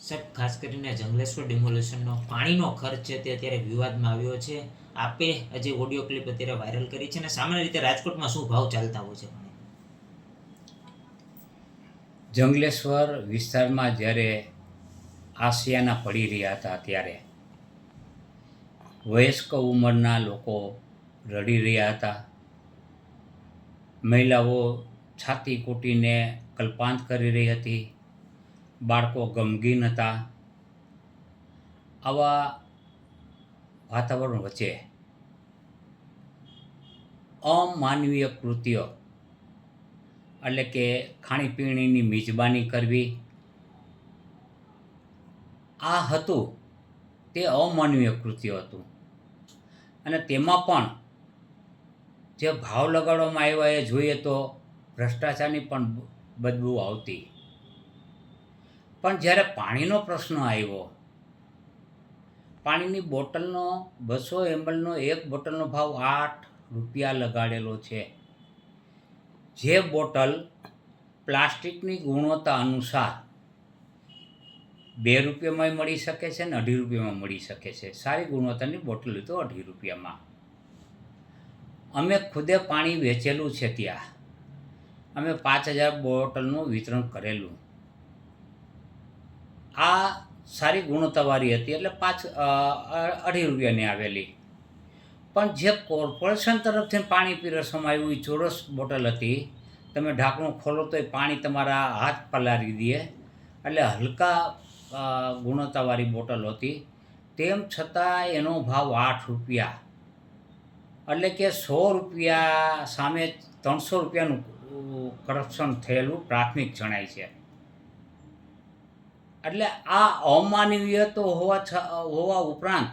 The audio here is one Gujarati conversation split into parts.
સાહેબ, ખાસ કરીને જંગલેશ્વર ડિમોલેશનનો પાણીનો ખર્ચ છે તે અત્યારે વિવાદમાં આવ્યો છે. આપે હજી ઓડિયો ક્લિપ અત્યારે વાયરલ કરી છે, અને સામાન્ય રીતે રાજકોટમાં શું ભાવ ચાલતા હોય છે? જંગલેશ્વર વિસ્તારમાં જ્યારે આસિયાના પડી રહ્યા હતા ત્યારે વયસ્ક ઉંમરના લોકો રડી રહ્યા હતા. મહિલાઓ છાતી કૂટીને કલ્પાંત કરી રહી હતી. બાળકો ગમગીન હતા. આવા વાતાવરણ વચ્ચે અમાનવીય કૃત્ય એટલે કે ખાણીપીણીની મિજબાની કરવી, આ હતું તે અમાનવીય કૃત્ય હતું. અને તેમાં પણ જે ભાવ લગાડવામાં આવ્યા એ જોઈએ તો ભ્રષ્ટાચારની પણ બદબુ આવતી. પણ જ્યારે પાણીનો પ્રશ્ન આવ્યો, પાણીની બોટલનો 200 mlનો એક બોટલનો ભાવ 8 રૂપિયા લગાડેલો છે. જે બોટલ પ્લાસ્ટિકની ગુણવત્તા અનુસાર 2 રૂપિયામાં મળી શકે છે ને 2.5 રૂપિયામાં મળી શકે છે. સારી ગુણવત્તાની બોટલ હોય તો 2.5 રૂપિયામાં. અમે ખુદે પાણી વેચેલું છે. ત્યાં અમે 5000 બોટલનું વિતરણ કરેલું. આ સારી ગુણવત્તાવાળી હતી એટલે 2.5 રૂપિયાની આવેલી. પણ જે કોર્પોરેશન તરફથી પાણી પીરસવામાં આવ્યું એ ચોરસ બોટલ હતી. તમે ઢાંકણું ખોલો તો એ પાણી તમારા હાથ પલાળી દે. એટલે હલકા ગુણવત્તાવાળી બોટલ હતી. તેમ છતાં એનો ભાવ 8 રૂપિયા. એટલે કે 100 રૂપિયા સામે 300 રૂપિયાનું કરપ્શન થયેલું પ્રાથમિક જણાય છે. એટલે આ અમાનવીય તો હોવા ઉપરાંત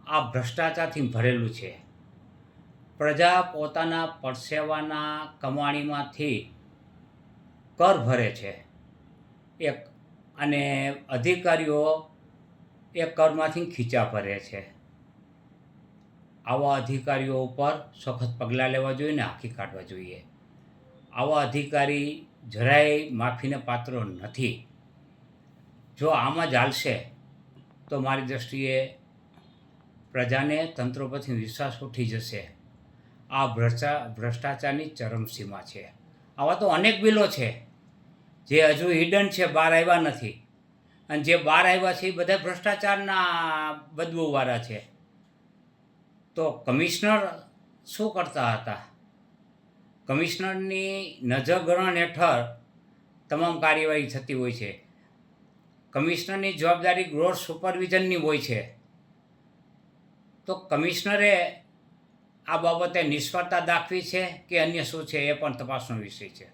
આ ભ્રષ્ટાચારથી ભરેલું છે. પ્રજા પોતાના પરસેવાના કમાણીમાંથી કર ભરે છે અને અધિકારીઓ એ કરમાંથી ખીચા ભરે છે. આવા અધિકારીઓ ઉપર સખત પગલાં લેવા જોઈએ ને હાંકી કાઢવા જોઈએ. આવા અધિકારી જરાય માફીને પાત્ર નથી. જો આમાં જ હાલશે તો મારી દૃષ્ટિએ પ્રજાને તંત્ર પરથી વિશ્વાસ ઉઠી જશે. આ ભ્રષ્ટાચારની ચરમસીમા છે. આવા તો અનેક બિલો છે જે હજુ હિડન છે, બહાર આવ્યા નથી. અને જે બહાર આવ્યા છે એ બધા ભ્રષ્ટાચારના બદબુવાળા છે. તો કમિશનર શું કરતા હતા? કમિશનરની નજરગ્રહણ હેઠળ તમામ કાર્યવાહી થતી હોય છે. કમિશનરની જવાબદારી ગ્રોથ સુપરવિઝનની હોય છે. તો કમિશનરે આ બાબતે નિષ્ફળતા દાખવી છે કે અન્ય શું છે એ પણ તપાસનો વિષય છે.